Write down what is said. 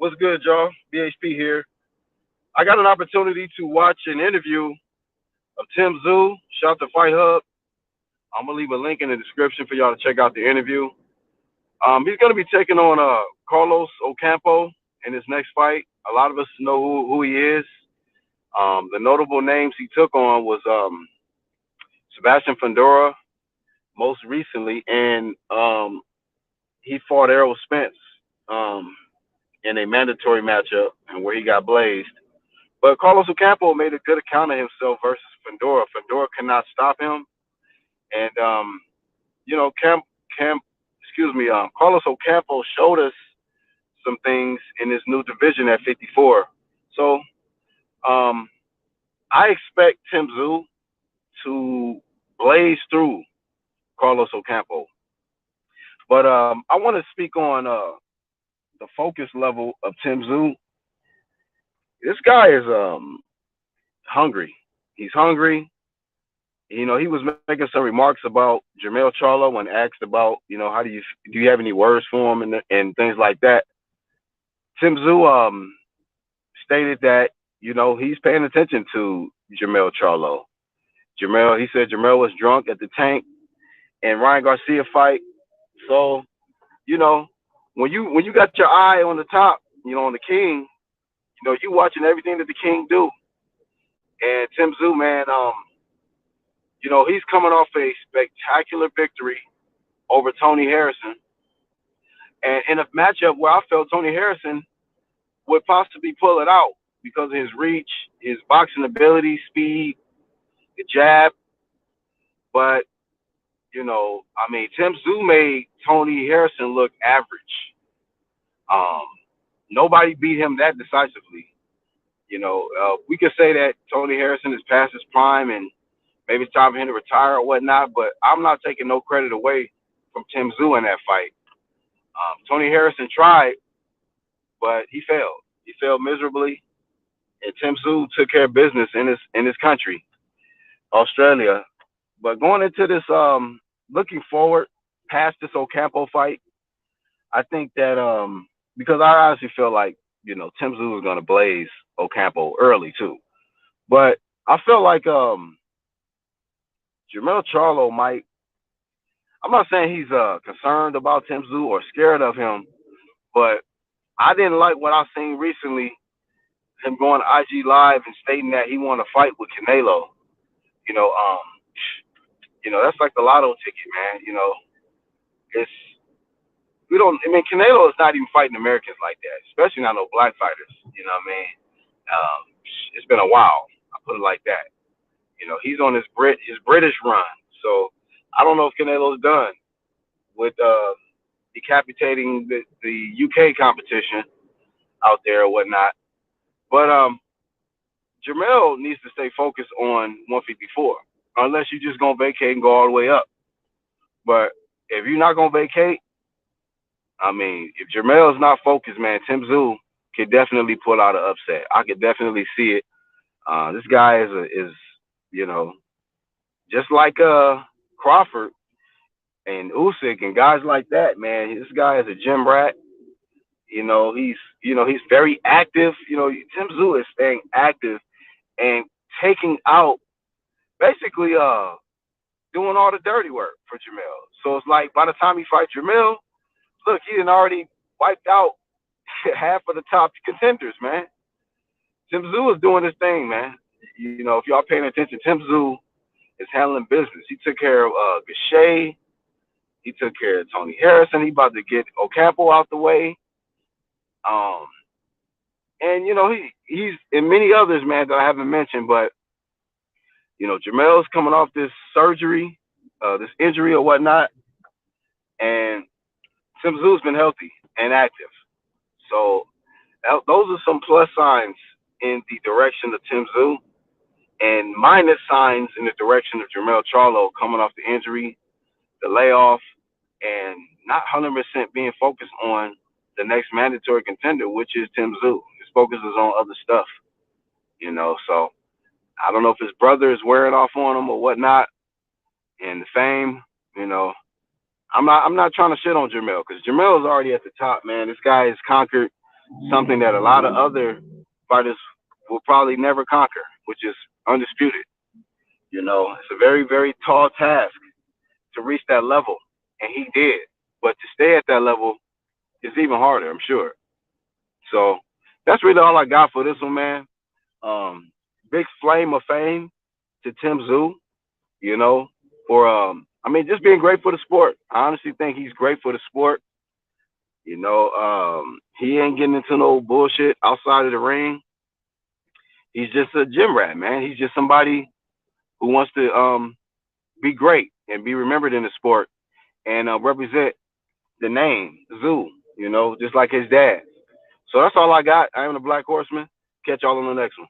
What's good, y'all? BHP here. I got an opportunity to watch an interview of Tim Tszyu. Shout to Fight Hub. I'm gonna leave a link in the description for y'all to check out the interview. He's gonna be taking on Carlos Ocampo in his next fight. A lot of us know who he is. The notable names he took on was Sebastian Fundora most recently, and he fought Errol Spence um, in a mandatory matchup, and where he got blazed. But Carlos Ocampo made a good account of himself versus Fundora. Fundora cannot stop him, and you know, Carlos Ocampo showed us some things in this new division at 54. So um, I expect Tim Tszyu to blaze through Carlos Ocampo. But I want to speak on the focus level of Tim Tszyu. This guy is hungry. He's hungry. You know, he was making some remarks about Jermell Charlo when asked about, how do you have any words for him and things like that. Tim Tszyu stated that, he's paying attention to Jermell Charlo. He said Jermell was drunk at the tank and Ryan Garcia fight. So, you know, when you got your eye on the top, on the king, you watching everything that the king do. And Tim Tszyu, man, he's coming off a spectacular victory over Tony Harrison. And in a matchup where I felt Tony Harrison would possibly pull it out because of his reach, his boxing ability, speed, the jab. But, Tim Tszyu made Tony Harrison look average. Nobody beat him that decisively. We could say that Tony Harrison is past his prime and maybe it's time for him to retire or whatnot, but I'm not taking no credit away from Tim Tszyu in that fight. Tony Harrison tried, but he failed. He failed miserably, and Tim Tszyu took care of business in his country, Australia. But going into this, looking forward past this Ocampo fight, I think that because I honestly feel like Tim Tszyu is going to blaze Ocampo early too, but I feel like Jermell Charlo might. I'm not saying he's concerned about Tim Tszyu or scared of him, but I didn't like what I've seen recently. Him going to IG Live and stating that he want to fight with Canelo. You know, um, that's like the lotto ticket, man. It's we don't. I mean, Canelo is not even fighting Americans like that, especially not no black fighters. You know what I mean? Um, it's been a while. I put it like that. He's on his British run. So I don't know if Canelo's done with decapitating the UK competition out there or whatnot. But Jermell needs to stay focused on 154, unless you're just gonna vacate and go all the way up. But if you're not gonna vacate, if Jermell's not focused, man, Tim Tszyu could definitely pull out an upset. I could definitely see it. This guy is just like Crawford and Usyk and guys like that, man. This guy is a gym rat. He's very active. Tim Tszyu is staying active and taking out basically doing all the dirty work for Jermell. So it's like by the time he fights Jermell, look, he done already wiped out half of the top contenders, man. Tim Tszyu is doing his thing, man. If y'all paying attention, Tim Tszyu is handling business. He took care of Gachet. He took care of Tony Harrison. He about to get Ocampo out the way. And he's and many others, man, that I haven't mentioned, but Jermell's coming off this surgery, this injury or whatnot, and Tim Tszyu has been healthy and active. So those are some plus signs in the direction of Tim Tszyu, and minus signs in the direction of Jermell Charlo coming off the injury, the layoff, and not 100% being focused on the next mandatory contender, which is Tim Tszyu. His focus is on other stuff, So I don't know if his brother is wearing off on him or whatnot, and the fame, I'm not trying to shit on Jermell because Jermell is already at the top, man. This guy has conquered something that a lot of other fighters will probably never conquer, which is undisputed. You know, it's a very, very tall task to reach that level, and he did. But to stay at that level is even harder, I'm sure. So that's really all I got for this one, man. Big flame of fame to Tim Tszyu, you know, for I mean, just being great for the sport. I honestly think he's great for the sport. You know, he ain't getting into no bullshit outside of the ring. He's just a gym rat, man. He's just somebody who wants to be great and be remembered in the sport and represent the name Zoo. You know, just like his dad. So that's all I got. I am the Black Horseman. Catch y'all on the next one.